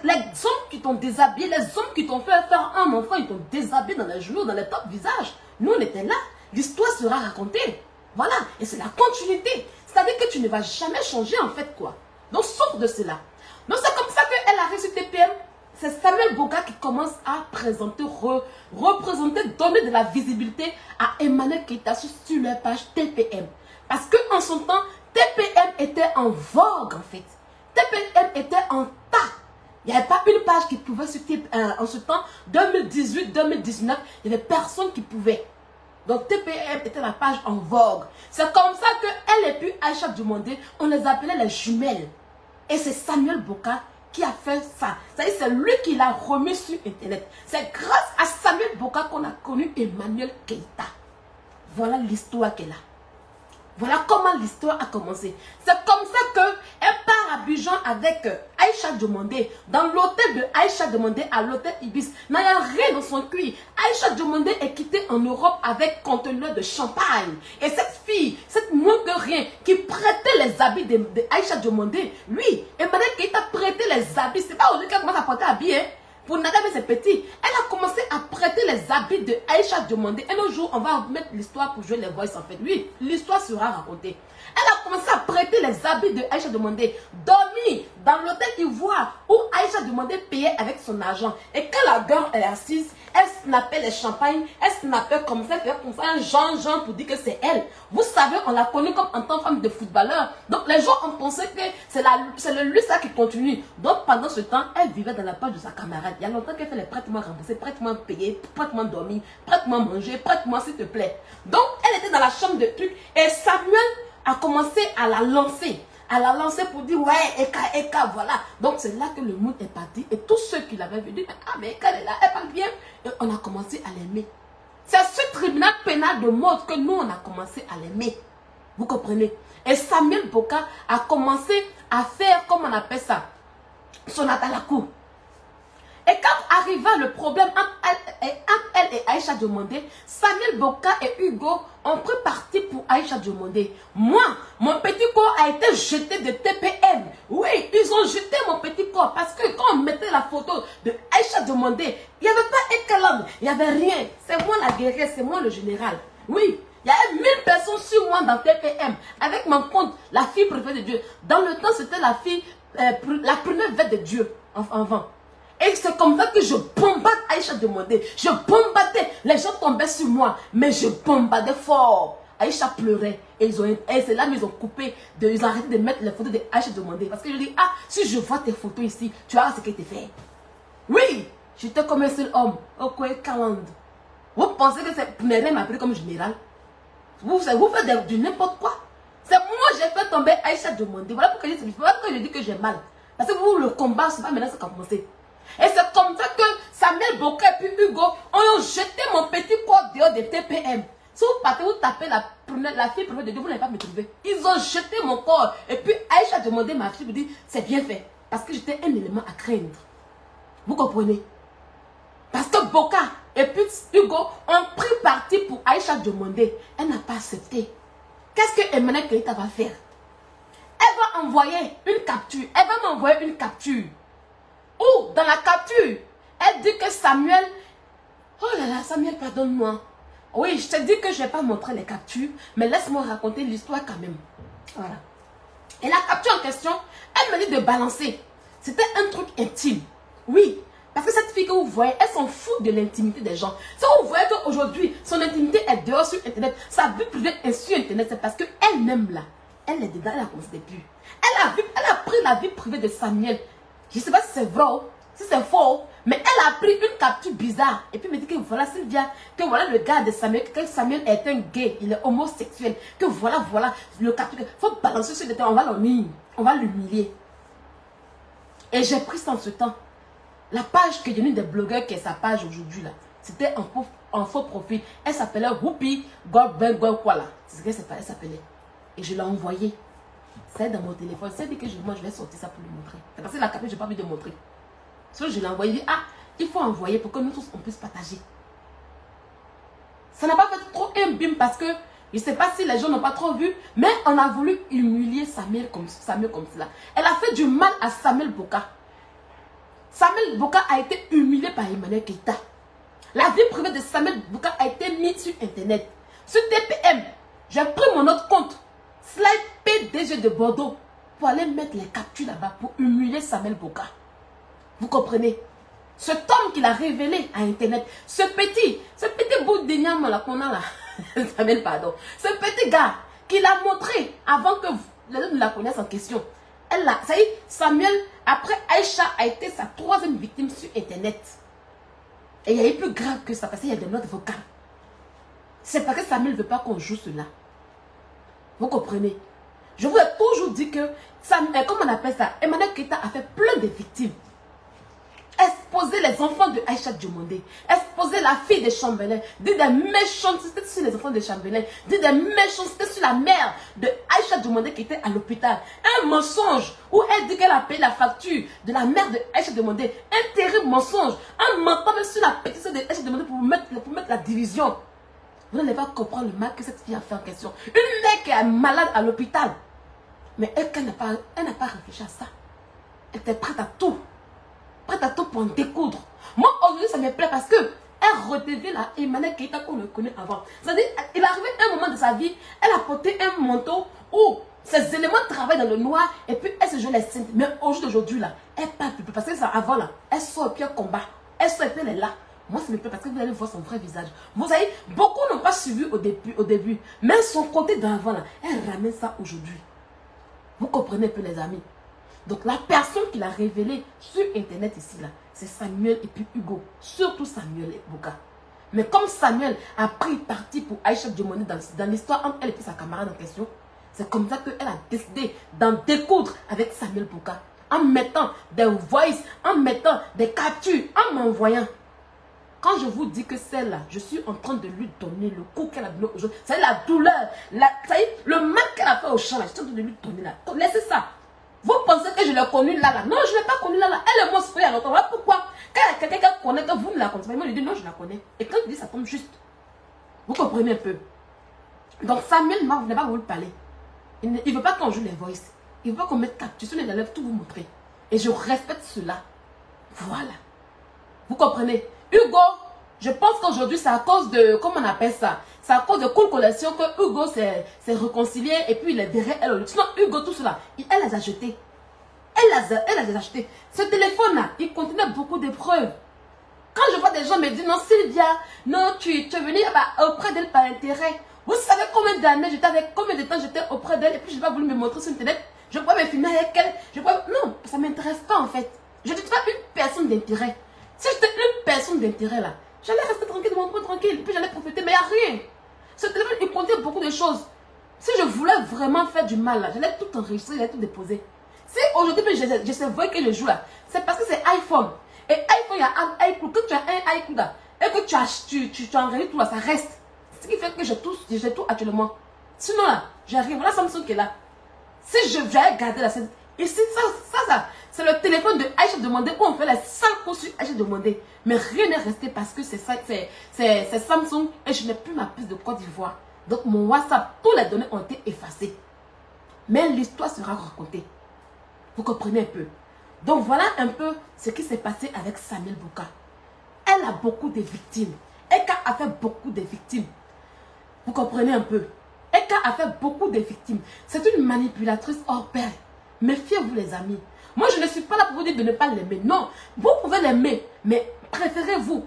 les hommes qui t'ont déshabillé, les hommes qui t'ont fait faire un enfant, ils t'ont déshabillé dans les genoux, dans les top visages. Nous, on était là. L'histoire sera racontée. Voilà. Et c'est la continuité. C'est-à-dire que tu ne vas jamais changer, en fait, quoi. Donc, sauf de cela. Donc, c'est comme ça qu'elle arrive sur TPM. C'est Samuel Boka qui commence à présenter, représenter, donner de la visibilité à Emmanuel Keïta sur leur page TPM. Parce qu'en son temps, TPM était en vogue, en fait. TPM était en tas. Il n'y avait pas une page qui pouvait sur TPM. En ce temps, 2018, 2019, il n'y avait personne qui pouvait. Donc TPM était la page en vogue. C'est comme ça qu'elle et puis Aïcha Diomandé, on les appelait les jumelles. Et c'est Samuel Boka qui a fait ça. C'est lui qui l'a remis sur Internet. C'est grâce à Samuel Boka qu'on a connu Emmanuel Keïta. Voilà l'histoire qu'elle a. Voilà comment l'histoire a commencé. C'est comme ça qu'elle part à Abidjan avec Aïcha Diomandé. Dans l'hôtel de Aïcha Diomandé à l'hôtel Ibis. Il n'y a rien dans son cuir. Aïcha Diomandé est quittée en Europe avec conteneur de champagne. Et cette fille, cette moins que rien, qui prêtait les habits de Aïcha Diomandé, lui, Emmanuel Keïta prêtait les habits. C'est pas aujourd'hui qu'elle commence à porter habits, hein. Pour Nadab et ses petits, elle a commencé à prêter les habits de Aïcha Diomandé. Et un jour, on va mettre l'histoire pour jouer les voices en fait. Oui, l'histoire sera racontée. Elle a commencé à prêter les habits de Aïcha Diomandé, dormir dans l'hôtel Ivoire où Aïcha Diomandé payait avec son argent. Et quand la gueule est assise, elle snappait les champagnes, elle snappait comme ça, elle fait comme ça, un genre pour dire que c'est elle. Vous savez, on l'a connue comme en tant que femme de footballeur. Donc les gens ont pensé que c'est le luxe qui continue. Donc pendant ce temps, elle vivait dans la poche de sa camarade. Il y a longtemps qu'elle fait les prêtements remboursés, prêtements payés, prêtements dormir, prêtements manger, prêtements s'il te plaît. Donc elle était dans la chambre de trucs et Samuel a commencé à la lancer. À la lancer pour dire ouais, Eka, voilà. Donc c'est là que le monde est parti. Et tous ceux qui l'avaient vu disent ah mais Eka elle est là, elle parle bien. Et on a commencé à l'aimer. C'est ce tribunal pénal de mode que nous on a commencé à l'aimer. Vous comprenez? Et Samuel Boka a commencé à faire, comme on appelle ça, son à la cour. Et quand arriva le problème entre elle et Aïcha Diomandé, Samuel Boka et Hugo ont pris parti pour Aïcha Diomandé. Moi, mon petit corps a été jeté de TPM. Oui, ils ont jeté mon petit corps parce que quand on mettait la photo de Aïcha Diomandé, il n'y avait pas Ekaland, il n'y avait rien. C'est moi la guerrière, c'est moi le général. Oui, il y avait 1000 personnes sur moi dans TPM avec mon compte, la fille préférée de Dieu. Dans le temps, c'était la fille, la première vête de Dieu en vent. Et c'est comme ça que je bombardais Aïcha Diomandé. Je bombardais. Les gens tombaient sur moi. Mais je bombardais fort. Aïcha pleurait. Et c'est là qu'ils ont coupé. Ils ont arrêté de mettre les photos d'Aïcha Diomandé. Parce que je dis, ah, si je vois tes photos ici, tu vois ce qui était fait. Oui, j'étais comme un seul homme. Ok, Kaland. Vous pensez que c'est Pnerem m'a pris comme général? Vous faites du n'importe quoi. C'est moi j'ai fait tomber Aïcha Diomandé. Voilà pourquoi je dis que j'ai mal. Parce que vous, le combat, c'est pas maintenant que ça a commencé. Et c'est comme ça que Samuel Boka et puis Hugo ont jeté mon petit corps dehors de TPM. Si vous partez, vous tapez la fille première de Dieu, vous n'allez pas me trouver. Ils ont jeté mon corps. Et puis Aïcha a demandé ma fille, me dit, c'est bien fait. Parce que j'étais un élément à craindre. Vous comprenez? Parce que Boka et puis Hugo ont pris parti pour Aïcha Diomandé. Elle n'a pas accepté. Qu'est-ce que Emmanuel Keïta va faire? Elle va envoyer une capture. Elle va m'envoyer une capture. Ou dans la capture, elle dit que Samuel... Oh là là, Samuel, pardonne-moi. Oui, je te dis que je ne vais pas montrer les captures, mais laisse-moi raconter l'histoire quand même. Voilà. Et la capture en question, elle me dit de balancer. C'était un truc intime. Oui, parce que cette fille que vous voyez, elle s'en fout de l'intimité des gens. Si vous voyez qu'aujourd'hui, son intimité est dehors sur Internet, sa vie privée est sur Internet, c'est parce qu'elle-même là, elle est dedans, elle a commencé depuis. Elle a pris la vie privée de Samuel. Je ne sais pas si c'est vrai, si c'est faux, mais elle a pris une capture bizarre. Et puis elle me dit que voilà Sylvia, que voilà le gars de Samuel, que Samuel est un gay, il est homosexuel, que voilà le capture. Il faut balancer sur le terrain, on va l'humilier. Et j'ai pris ça en ce temps. La page que j'ai une des blogueurs qui est sa page aujourd'hui là, c'était en faux profil. Elle s'appelait Whoopi Goldberg-Kwala. C'est ce qu'elle s'appelait. Et je l'ai envoyé. C'est dans mon téléphone. C'est dit que moi je vais sortir ça pour lui montrer. C'est parce que la capée, je n'ai pas envie de montrer. Soit je l'ai envoyé, il dit, ah, il faut envoyer pour que nous tous on puisse partager. Ça n'a pas fait trop un bim parce que je ne sais pas si les gens n'ont pas trop vu, mais on a voulu humilier Samuel comme cela. Elle a fait du mal à Samuel Boka. Samuel Boka a été humilié par Emmanuel Keita. La vie privée de Samuel Boka a été mise sur Internet. Sur TPM, j'ai pris mon autre compte, Slide PDG de Bordeaux, pour aller mettre les captures là-bas pour humilier Samuel Boka. Vous comprenez? Cet homme qu'il a révélé à Internet, ce petit bout de niam là qu'on a là, Samuel, pardon, ce petit gars qu'il a montré avant que les gens ne la connaissent en question. Ça y est, Samuel, après Aïcha a été sa 3e victime sur Internet. Et il y a eu plus grave que ça, parce qu'il y a des notes vocales. C'est parce que Samuel ne veut pas qu'on joue cela. Vous comprenez? Je vous ai toujours dit que, comment on appelle ça, Emmanuel Keita a fait plein de victimes. Exposer les enfants de Aïcha Diomandé, exposer la fille de Chambelin, dire des méchancetés sur les enfants de Chambelin, dire des méchancetés sur la mère de Aïcha Diomandé qui était à l'hôpital. Un mensonge où elle dit qu'elle a payé la facture de la mère de Aïcha Diomandé. Un terrible mensonge. Un mentant même sur la pétition de Aïcha Diomandé pour mettre la division. Vous n'allez pas comprendre le mal que cette fille a fait en question. Une mère qui est malade à l'hôpital. Mais elle n'a pas réfléchi à ça. Elle était prête à tout. Prête à tout pour en découdre. Moi, aujourd'hui, ça me plaît parce que elle redevient la Emmanuel Keita qu'on le connaît avant. C'est-à-dire, il est arrivé un moment de sa vie, elle a porté un manteau où ses éléments travaillent dans le noir et puis elle se joue les saintes. Mais aujourd'hui, là, elle parle plus parce que ça, avant, là, elle sort et puis elle combat. Elle sort et puis elle est là. Moi, ça me plaît parce que vous allez voir son vrai visage. Vous savez, beaucoup n'ont pas suivi au début. Mais son côté d'avant, là, elle ramène ça aujourd'hui. Vous comprenez un peu, les amis. Donc la personne qui l'a révélé sur Internet ici, là, c'est Samuel et puis Hugo. Surtout Samuel et Boka. Mais comme Samuel a pris parti pour Aïcha Diomandé dans l'histoire entre elle et puis sa camarade en question, c'est comme ça qu'elle a décidé d'en découdre avec Samuel Boka. En mettant des voices, en mettant des captures, en m'envoyant. Quand je vous dis que celle-là, je suis en train de lui donner le coup qu'elle a donné aux gens. C'est la douleur, le mal qu'elle a fait au champ, là, je suis en train de lui donner là. Laissez ça. Vous pensez que je l'ai connue là, là? Non, je ne l'ai pas connue là, là. Elle est morte il y a longtemps. Voilà pourquoi. Quand il y a quelqu'un qui connaît, que vous ne la connaissez pas, moi je dis non, je la connais. Et quand je dis ça tombe juste. Vous comprenez un peu. Donc Samuel ne va pas vous parler. Il ne veut pas qu'on joue les voices. Il ne veut pas qu'on mette capture sur les lèvres, tout vous montrer. Et je respecte cela. Voilà. Vous comprenez? Hugo, je pense qu'aujourd'hui c'est à cause de, comment on appelle ça? C'est à cause de Cool Collection que Hugo s'est réconcilié et puis il est derrière elle. Sinon Hugo, tout cela, elle les a jetés. Elle les a achetés. Ce téléphone-là, il contenait beaucoup de preuves. Quand je vois des gens me dire, non Sylvia, non, tu es venue auprès d'elle par intérêt. Vous savez combien d'années j'étais avec, combien de temps j'étais auprès d'elle et puis je n'ai pas voulu me montrer sur Internet. Je peux me filmer avec elle. Non, ça ne m'intéresse pas en fait. Je ne suis pas une personne d'intérêt. Si j'étais une personne d'intérêt là, j'allais rester tranquille de mon coin tranquille, puis j'allais profiter, mais il n'y a rien. Ce téléphone, il contenait beaucoup de choses. Si je voulais vraiment faire du mal là, j'allais tout enregistrer, j'allais tout déposer. Si aujourd'hui je sais que je joue là, c'est parce que c'est iPhone. Et iPhone, il y a un iCloud. Quand tu as un iCloud là, et que tu enregistres tout là, ça reste. Ce qui fait que j'ai tout actuellement. Sinon là, j'ai rien. Voilà Samsung qui est là. Si je vais garder la scène. Ici, ça, c'est le téléphone de Aïcha Diomandé où on fait les 5 coups sur Aïcha Diomandé. Mais rien n'est resté parce que c'est Samsung et je n'ai plus ma puce de Côte d'Ivoire. Donc mon WhatsApp, toutes les données ont été effacées. Mais l'histoire sera racontée. Vous comprenez un peu. Donc voilà un peu ce qui s'est passé avec Samuel Boka. Elle a beaucoup de victimes. Eka a fait beaucoup de victimes. Vous comprenez un peu. Eka a fait beaucoup de victimes. C'est une manipulatrice hors pair. Méfiez-vous les amis. Moi je ne suis pas là pour vous dire de ne pas l'aimer. Non, vous pouvez l'aimer. Mais préférez-vous.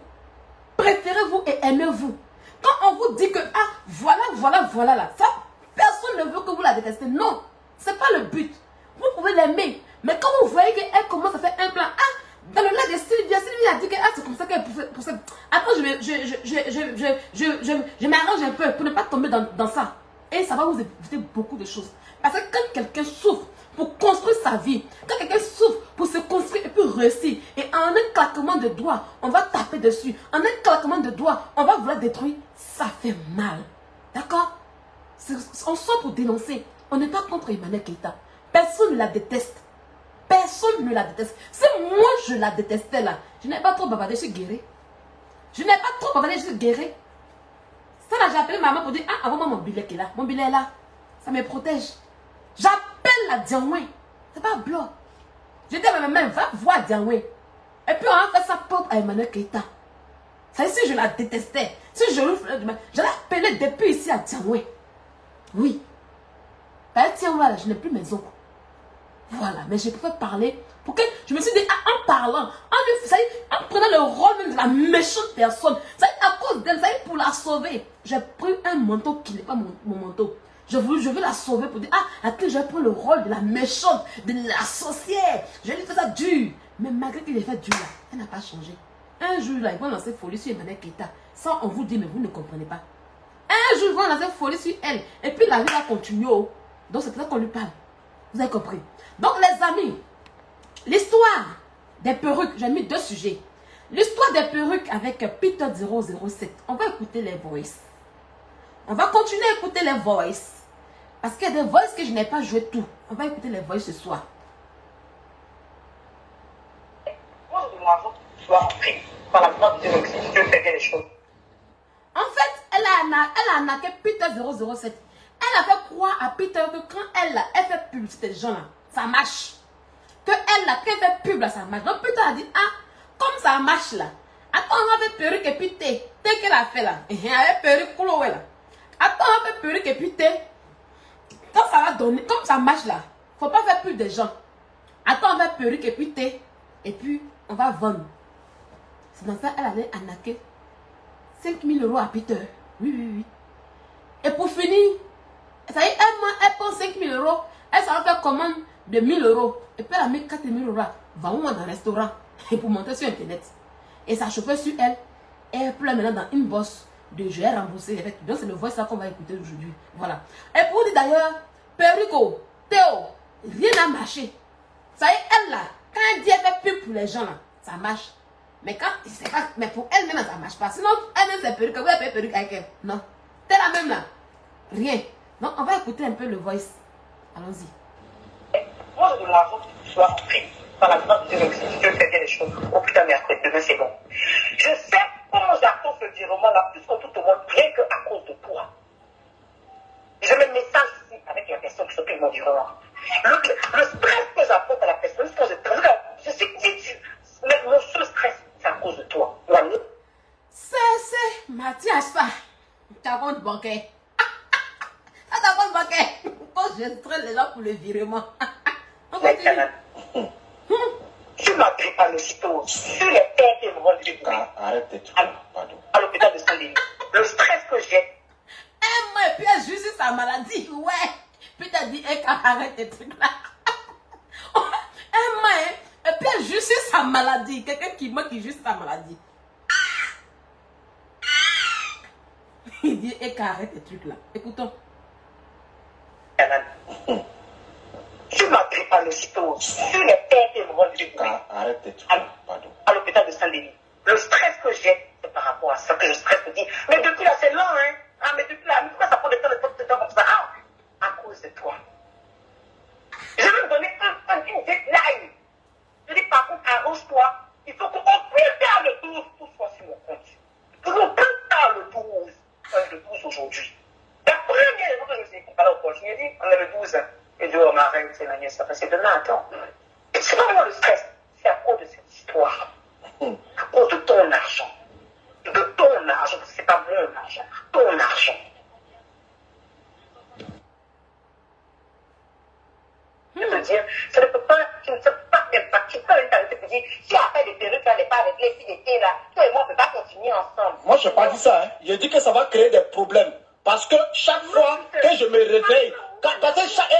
Préférez-vous et aimez-vous. Quand on vous dit que, ah, voilà là. Ça, personne ne veut que vous la détestez. Non, c'est pas le but. Vous pouvez l'aimer. Mais quand vous voyez qu'elle commence à faire un plan, ah, dans le cas de Sylvia a dit que ah, c'est comme ça qu'elle procède. Après, je m'arrange un peu pour ne pas tomber dans ça. Et ça va vous éviter beaucoup de choses. Parce que quand quelqu'un souffre pour construire sa vie. Quand quelqu'un souffre pour se construire et puis réussir. Et en un claquement de doigts, on va taper dessus. En un claquement de doigts, on va vouloir détruire. Ça fait mal. D'accord? On sort pour dénoncer. On n'est pas contre Emmanuel Keïta. Personne ne la déteste. Personne ne la déteste. Si moi je la détestais là, je n'ai pas trop bavardé, je suis guérie. Je n'ai pas trop bavardé, je suis guérie. Ça là, j'ai appelé maman pour dire, ah, avant moi mon billet qui est là. Mon billet est là. Ça me protège. J'appelle la Dianoué. C'est pas blanc. Je dis à ma maman, va voir Dianoué. Et puis on a fait ça propre à Emmanuel Keïta. Ça si je la détestais, si je l'ai appelé depuis ici à Dianoué. Oui. Tiens, voilà, je n'ai plus maison. Voilà, mais je préfère parler pour que je me suis dit, ah, en parlant, en prenant le rôle même de la méchante personne, ça à cause d'elle, ça pour la sauver. J'ai pris un manteau qui n'est pas mon manteau. Je veux la sauver pour dire, ah, à qui je prends le rôle de la méchante, de la sorcière. Je lui fais ça dur. Mais malgré qu'il ait fait dur, là, elle n'a pas changé. Un jour, là, ils vont lancer folie sur Emmanuel Keïta. Ça, on vous dit, mais vous ne comprenez pas. Un jour, ils vont lancer folie sur elle. Et puis, la vie va continuer. Donc, c'est pour ça qu'on lui parle. Vous avez compris? Donc, les amis, l'histoire des perruques, j'ai mis 2 sujets. L'histoire des perruques avec Peter 007. On va écouter les voices. On va continuer à écouter les voices. Parce qu'il y a des voices que je n'ai pas joué tout. On va écouter les voices ce soir. Moi, je demande que tu sois rentré par la plupart de tes si tu fais bien les choses. En fait, elle a arnaqué Peter 007. Elle a fait croire à Peter que quand elle fait publicité des gens là, ça marche. Que elle là, quand elle fait pub là, ça marche. Donc Peter a dit, ah, comme ça marche là. Attends, on va faire perruque et puis thé. Thé qu'elle a fait là. Elle a fait perruque Chloé là. Attends, on va faire perruque et puis thé. Quand ça va donner, comme ça marche là, faut pas faire pub des gens. Attends, on va faire perruque et puis thé. Et puis, on va vendre. C'est dans ça, elle allait arnaquer 5 000 € à Peter. Oui, oui, oui. Et pour finir, ça y est, elle prend 5 000 €, elle s'en va faire commande de 1 000 €. Et puis elle a mis 4 000 €. Va-moi dans un restaurant. Et pour monter sur Internet. Et ça chauffait sur elle. Et elle pleure maintenant dans une bosse de je vais rembourser. Donc c'est le voice là qu'on va écouter aujourd'hui. Voilà. Et pour dire d'ailleurs, Perico, Théo, rien n'a marché. Ça y est, elle là, quand elle dit elle fait pub pour les gens là, ça marche. Mais quand, c'est pas, mais pour elle-même ça marche pas. Sinon, elle-même c'est Perico, vous avez fait Perico avec elle. Non. T'es la même là. Rien. Donc on va écouter un peu le voice. Allons-y. Moi, je demande que tu sois rentré par la plupart de tes si tu fais bien les choses. Oh putain, mercredi, demain c'est bon. Je sais comment j'attends ce virement là, plus que tout au monde, rien qu'à cause de toi. Je mets le message ici avec la personne qui s'occupe de mon virement. Le stress que j'apporte à la personne, quand je sais que mon seul stress, c'est à cause de toi. C'est Mathias, ça. Ta compte bancaire. Ça, ta compte bancaire. Quand je stresse les gens pour le virement. Tu m'as pris par le cito sur les terres qui me rendent du Arrête tes trucs, pardon. À l'hôpital de Saint-Denis. Le stress que j'ai. Un mois et puis elle juge sa maladie. Ouais. Puis t'as dit, arrête tes trucs là. Un mois, et puis elle juge sa maladie. Quelqu'un qui meurt qui juge sa maladie. Il dit, arrête tes trucs là. Écoutons. Tu m'as pris par le cito sur les terres qui me rendent du Arrête tes trucs, pardon. À l'hôpital de Saint-Denis. Le stress que j'ai, c'est par rapport à ça que je stresse me dire, mais depuis là c'est lent, hein. Ah, mais depuis là, mais pourquoi ça prend de temps comme ça? Ah, à cause de toi. Je vais me donner une deadline. Je dis par contre, arrange-toi. Il faut qu'on prépare le 12 pour soit sur mon compte. Pour qu'on prépare le 12. Le 12 aujourd'hui. La première fois que je me suis dit, alors quand je lui ai dit, on est le 12. Et dit, oh ma reine, c'est la nièce, ça passe demain, attends. C'est pas vraiment le stress, c'est à cause de cette histoire. À cause de ton argent. De ton argent, c'est pas mon argent, ton argent. Je veux dire, ça ne peut pas, tu ne peux pas impacter, tu peux pas t'arrêter de dire, si après des perruques, elle n'est pas avec les filles d'été là, toi et moi, on ne peut pas continuer ensemble. Moi, je n'ai pas dit ça, hein. Je dis que ça va créer des problèmes. Parce que chaque fois que je me réveille,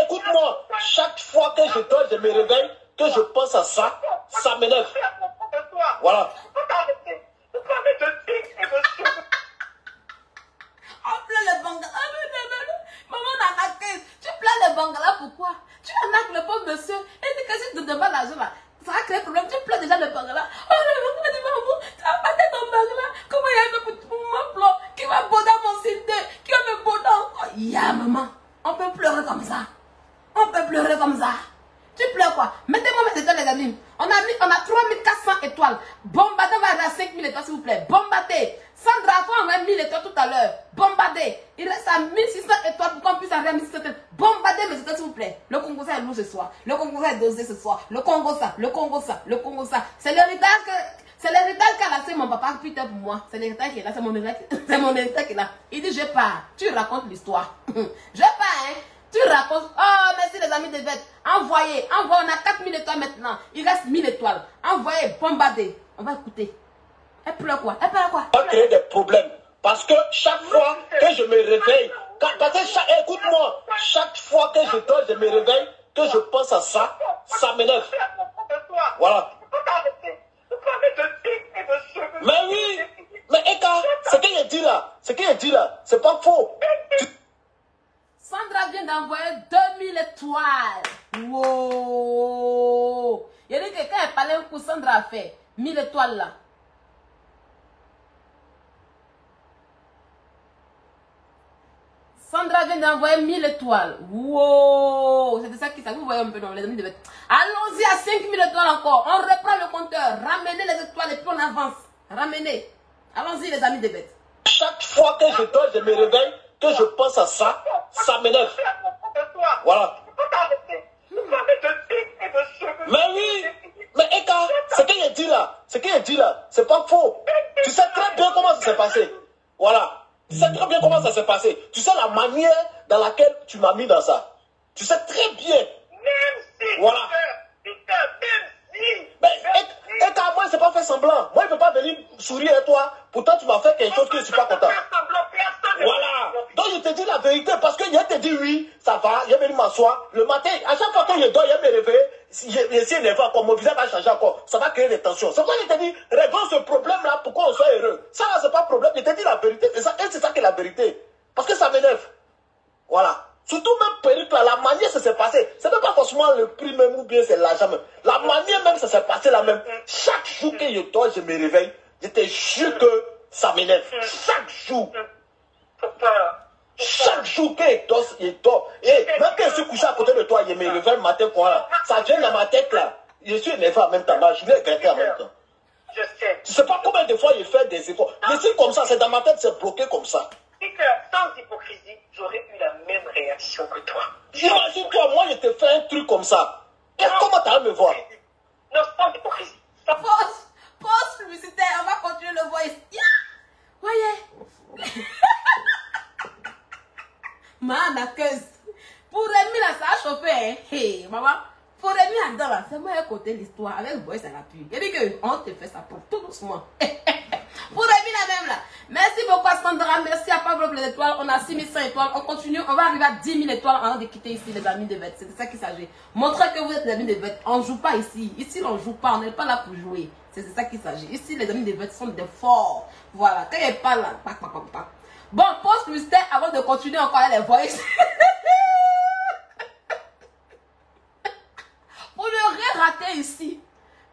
écoute-moi, chaque fois que je dors, je me réveille, que je pense à ça, ça m'énerve. Voilà. On pleure le bangala. Maman, tu pleures le bangala pourquoi? Tu arnaques le pauvre monsieur. Et dit que si tu ne donnes pas l'argent là, ça va créer problème. Tu pleures déjà le banque là. Oh non, tu vas passer ton banque là. Comment il y a un petit plan qui va boder mon cité, qui va me boder encore. Ya maman, on peut pleurer comme ça. On peut pleurer comme ça. Tu pleures quoi? Mettez-moi mes étoiles les amis. On a 3400 étoiles. Bombardez, on va aller à 5000 étoiles s'il vous plaît. Bombardez. Sandra, faut envoyer 1000 étoiles tout à l'heure. Bombardez. Il reste à 1600 étoiles pour qu'on puisse arriver à 1600 étoiles. Bombardez mes étoiles s'il vous plaît. Le Congo ça est lourd ce soir. Le Congo ça est dosé ce soir. Le Congo ça, le Congo ça, le Congo ça. C'est l'héritage qu'a laissé mon papa putain pour moi. C'est l'héritage qui est là. C'est mon héritage qui est là. Il dit je pars. Tu racontes l'histoire. Je pars hein. Tu racontes. Oh, merci les amis de Vette. Envoyez. On a 4000 étoiles maintenant. Il reste 1000 étoiles. Envoyez, bombardez. On va écouter. Elle pleure quoi? Elle pleure quoi? Ça va créer des problèmes. Parce que chaque fois que je me réveille, écoute-moi, chaque fois que je dors, je me réveille, que je pense à ça, ça m'énerve. Voilà. Mais oui, mais Eka, ce qu'il dit là, c'est pas faux. Sandra vient d'envoyer 2000 étoiles. Wow. Il y a dit que quand elle parlait un coup, Sandra a fait 1000 étoiles là. Sandra vient d'envoyer 1000 étoiles. Wow. C'est de ça qui s'agit. Vous voyez un peu dans les amis de Bête. Allons-y à 5000 étoiles encore. On reprend le compteur. Ramenez les étoiles et puis on avance. Ramenez. Allons-y les amis de Bête. Chaque fois que je dors, je me réveille, que je pense à ça, ça m'énerve. Voilà. Mais oui, mais Eka, ce qu'il dit là, c'est pas faux. Tu sais très bien comment ça s'est passé. Voilà. Tu sais très bien comment ça s'est passé. Tu sais la manière dans laquelle tu m'as mis dans ça. Tu sais très bien. Même si. Voilà. Mais Eka, moi, je n'ai pas fait semblant. Moi, il ne peut pas venir sourire à toi. Pourtant, tu m'as fait quelque chose que je ne suis pas content. Voilà. Donc, je te dis la vérité parce que je te dis oui, ça va. Je vais venir m'asseoir. Le matin, à chaque fois que je dors, je me réveille. Je suis énervé encore. Mon visage va changer encore. Ça va créer des tensions. C'est pourquoi je te dis, réglons ce problème-là pour qu'on soit heureux. Ça, ce n'est pas problème. Je te dis la vérité. Et c'est ça qui est la vérité. Parce que ça m'énerve. Voilà. Surtout même perruque là, la manière ça s'est passé, c'est même pas forcément le prix même ou bien c'est l'argent même. La manière même ça s'est passé la même. Chaque jour que je dors, je me réveille, je te jure que ça m'énerve. Chaque jour. Chaque jour que je dors. Et même quand je suis couché à côté de toi, je me réveille le matin quoi là. Ça vient dans ma tête là. Je suis énervé en même temps, je l'ai regretté en même temps. Je sais. Tu sais pas combien de fois je fais des efforts. Mais c'est comme ça, c'est dans ma tête, c'est bloqué comme ça. Et que sans hypocrisie, j'aurais eu la même réaction que toi. Imagine-toi, moi je te fais un truc comme ça. Et comment tu vas me voir? Non, sans hypocrisie. Pause publicitaire, on va continuer le voice. Yeah. Voyez. Man, la queuse. Pour Rémi là, ça a chauffé. Hein? Hey, maman. Pour Rémi là-dedans là, c'est moi qui ai côté l'histoire. Avec le voice à l'appui. Il dit qu'on te fait ça pour tout doucement. Pour Rémi la même là. Merci beaucoup à Sandra, merci à Pablo pour les étoiles. On a 6100 étoiles, on continue, on va arriver à 10 000 étoiles avant de quitter ici les amis de Vette. C'est de ça qu'il s'agit. Montrez que vous êtes les amis de Vette. On ne joue pas ici. Ici on ne joue pas, on n'est pas là pour jouer. C'est de ça qu'il s'agit. Ici les amis de Vette sont des forts. Voilà, quand il n'est pas là. Bon, pause mystère avant de continuer encore les voices. Pour ne rien rater ici.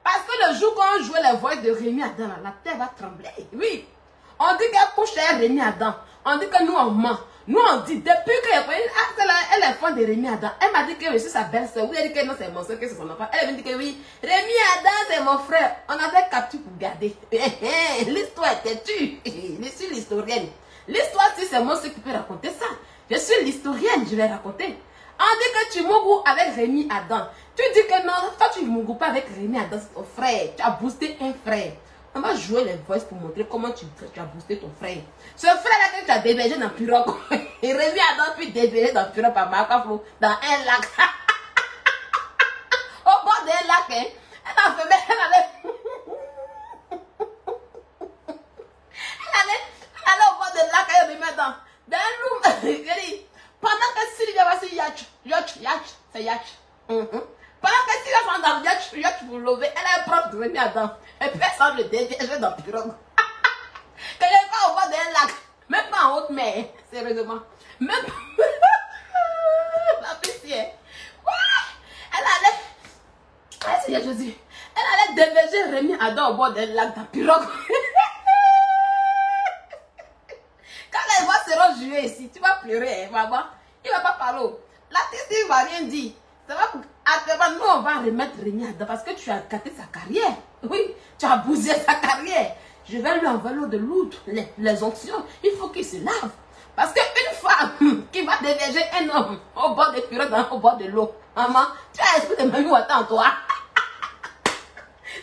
Parce que le jour quand on jouait les voix de Rémi Adam, la terre va trembler. Oui. On dit qu'elle couche Rémi Adam. On dit que nous on ment. Nous on dit, depuis qu'elle est fan de Rémi Adam, elle m'a dit que je suis sa belle-soeur. Vous avez dit que non, c'est mon soeur, que c'est son enfant. Elle m'a dit que oui, Rémi Adam c'est mon frère. On a fait capture pour garder. L'histoire était tue. Je suis l'historienne. L'histoire, si c'est moi qui peut raconter ça. Je suis l'historienne, je vais raconter. On dit que tu mourras avec Rémi Adam. Tu dis que non, toi tu ne mourras pas avec Rémi Adam, c'est ton frère. Tu as boosté un frère. On va jouer les voices pour montrer comment tu as boosté ton frère. Ce frère-là que tu as débergé dans Pirogue. Et Rémi Adam puis débergé dans Pirogue par Marcaflo, dans un lac. Au bord d'un lac, hein. Elle a fait, elle allait au bord d'un lac, elle me met dans un room. Pendant que Sylvia va se yatch, c'est yatch. Pendant que Sylvia va dans yatch pour lever, elle est propre de Rémi Adam. Et puis elle semble dévier dans Pirogue. Qu'elle n'est pas au bord d'un lac, même pas en haute mer, sérieusement. Même la pitié. Ouais. Seigneur Jésus. Elle allait déverger Rémi Adam au bord d'un lac de pirogue. Quand elle va se jouer ici, tu vas pleurer, hein, maman. Il ne va pas parler. L'artiste ne va rien dire. Ça va, nous, on va remettre Rémi Adam parce que tu as gâté sa carrière. Oui, tu as bousillé sa carrière. Je vais lui envoyer l'eau de l'outre, les onctions. Il faut qu'il se lave. Parce qu'une femme qui va déverger un homme au bord des pirogues, au bord de l'eau, maman, tu as l'esprit de Mamie Wata en toi.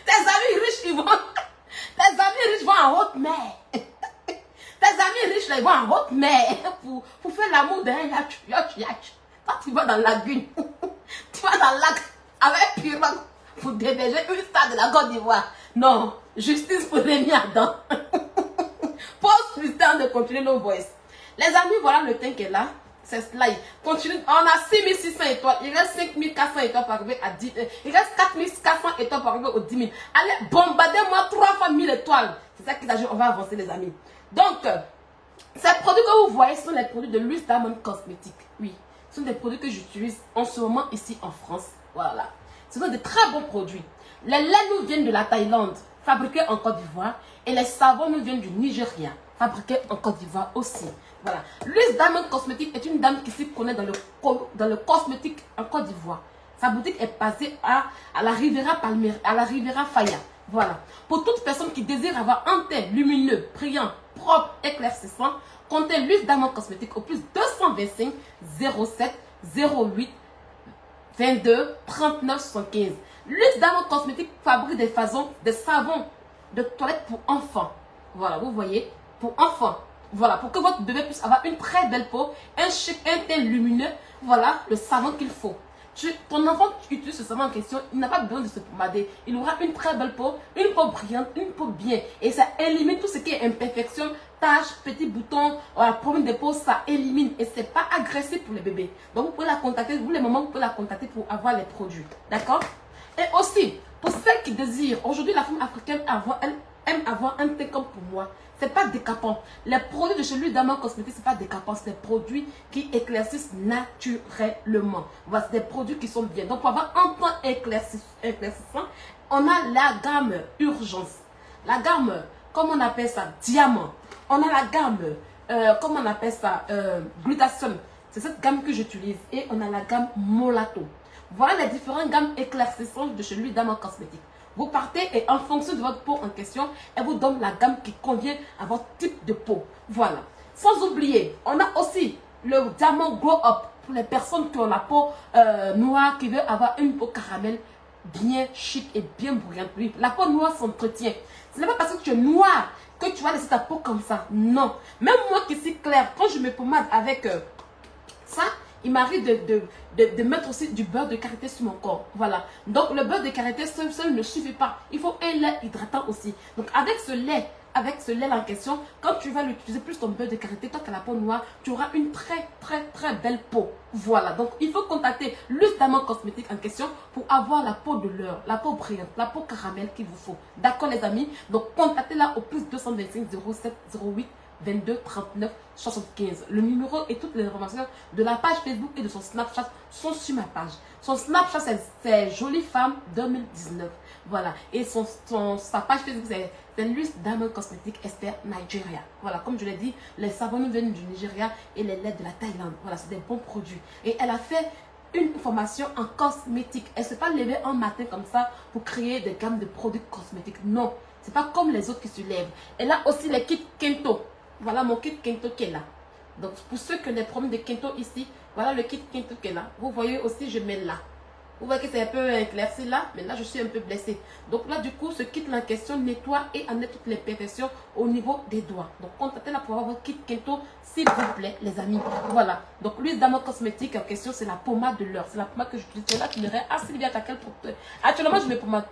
Tes amis riches, vont en haute mer. Tes amis riches, là, ils vont en haute mer pour faire l'amour d'un yach. Toi, tu vas dans la lagune. Tu vas dans le lac avec pirogue pour déverger une star de la Côte d'Ivoire. Non, justice pour Rémi Adam. Pause le temps de continuer nos voices. Les amis, voilà le temps qui est là. C'est slide. Continue. On a 6600 étoiles. Il reste 5400 étoiles pour arriver à 10 000. Il reste 4400 étoiles pour arriver aux 10 000. Allez, bombardez-moi 3 fois 1000 étoiles. C'est ça qui s'agit. On va avancer, les amis. Donc, ces produits que vous voyez sont les produits de Louise Diamond Cosmétiques. Oui, ce sont des produits que j'utilise en ce moment ici en France. Voilà. Ce sont de très bons produits. Les laits nous viennent de la Thaïlande, fabriqués en Côte d'Ivoire. Et les savons nous viennent du Nigeria, fabriqués en Côte d'Ivoire aussi. Voilà. Louise Diamond Cosmétiques est une dame qui s'y connaît dans le cosmétique en Côte d'Ivoire. Sa boutique est basée à la Riviera Palmyra, à la Riviera Faya. Voilà. Pour toute personne qui désire avoir un teint lumineux, brillant, propre, éclaircissant, comptez Louise Diamond Cosmétiques au plus 225 07 08 22 39 75. Louise Diamond Cosmétiques fabrique des savons de toilette pour enfants. Voilà, vous voyez, pour enfants. Voilà, pour que votre bébé puisse avoir une très belle peau, un teint lumineux. Voilà le savon qu'il faut. Ton enfant utilise ce savon en question, il n'a pas besoin de se pomader. Il aura une très belle peau, une peau brillante, une peau bien. Et ça élimine tout ce qui est imperfection, taches, petits boutons, problème de peau, ça élimine. Et c'est pas agressif pour les bébés. Donc vous pouvez la contacter, vous les mamans, vous pouvez la contacter pour avoir les produits. D'accord? Et aussi, pour celles qui désirent, aujourd'hui la femme africaine aime avoir un teint comme pour moi. C'est pas décapant. Les produits de chez Louise Diamond Cosmétiques, c'est pas décapant. C'est des produits qui éclaircissent naturellement. Voilà, c'est des produits qui sont bien. Donc, pour avoir un teint éclaircissant, on a la gamme Urgence. La gamme, comment on appelle ça? Diamant. On a la gamme, comment on appelle ça? Glutathione. C'est cette gamme que j'utilise. Et on a la gamme Molato. Voilà les différentes gammes éclaircissantes de chez Louise Diamond Cosmétiques. Vous partez et en fonction de votre peau en question, elle vous donne la gamme qui convient à votre type de peau. Voilà. Sans oublier, on a aussi le Diamond Glow Up pour les personnes qui ont la peau noire, qui veulent avoir une peau caramel bien chic et bien brillante. Oui, la peau noire s'entretient. Ce n'est pas parce que tu es noir que tu vas laisser ta peau comme ça. Non. Même moi qui suis claire, quand je me pommade avec ça, il m'arrive de mettre aussi du beurre de karité sur mon corps. Voilà. Donc, le beurre de karité seul ne suffit pas. Il faut un lait hydratant aussi. Donc, avec ce lait en question, quand tu vas l'utiliser plus ton beurre de karité, toi qui as la peau noire, tu auras une très belle peau. Voilà. Donc, il faut contacter Louise Diamond Cosmétiques en question pour avoir la peau de l'heure, la peau brillante, la peau caramel qu'il vous faut. D'accord, les amis? Donc, contactez-la au plus 225 07 08 22 39 75. Le numéro et toutes les informations de la page Facebook et de son Snapchat sont sur ma page. Son Snapchat, c'est Jolie Femme 2019. Voilà. Et sa page Facebook, c'est Louise Diamond Cosmétiques Expert Nigeria. Voilà. Comme je l'ai dit, les savons nous viennent du Nigeria et les laits de la Thaïlande. Voilà, c'est des bons produits. Et elle a fait une formation en cosmétique. Elle ne s'est pas levée un matin comme ça pour créer des gammes de produits cosmétiques. Non. C'est pas comme les autres qui se lèvent. Elle a aussi les kits Kento. Voilà mon kit Kento qui est là. Donc, pour ceux qui ont des problèmes de Kento ici, voilà le kit Kento qui est là. Vous voyez aussi, je mets là. Vous voyez que c'est un peu éclairci là, mais là, je suis un peu blessée. Donc là, du coup, ce kit-là en question nettoie et enlève toutes les imperfections au niveau des doigts. Donc, contactez-la pour avoir votre kit Kento, s'il vous plaît, les amis. Voilà. Donc, Louise Diamond Cosmétiques en question, c'est la pommade de l'heure. C'est la pommade que j'utilise. Là, tu dirais, ah, Sylvia, t'as quel produit? Actuellement, je mets pommade.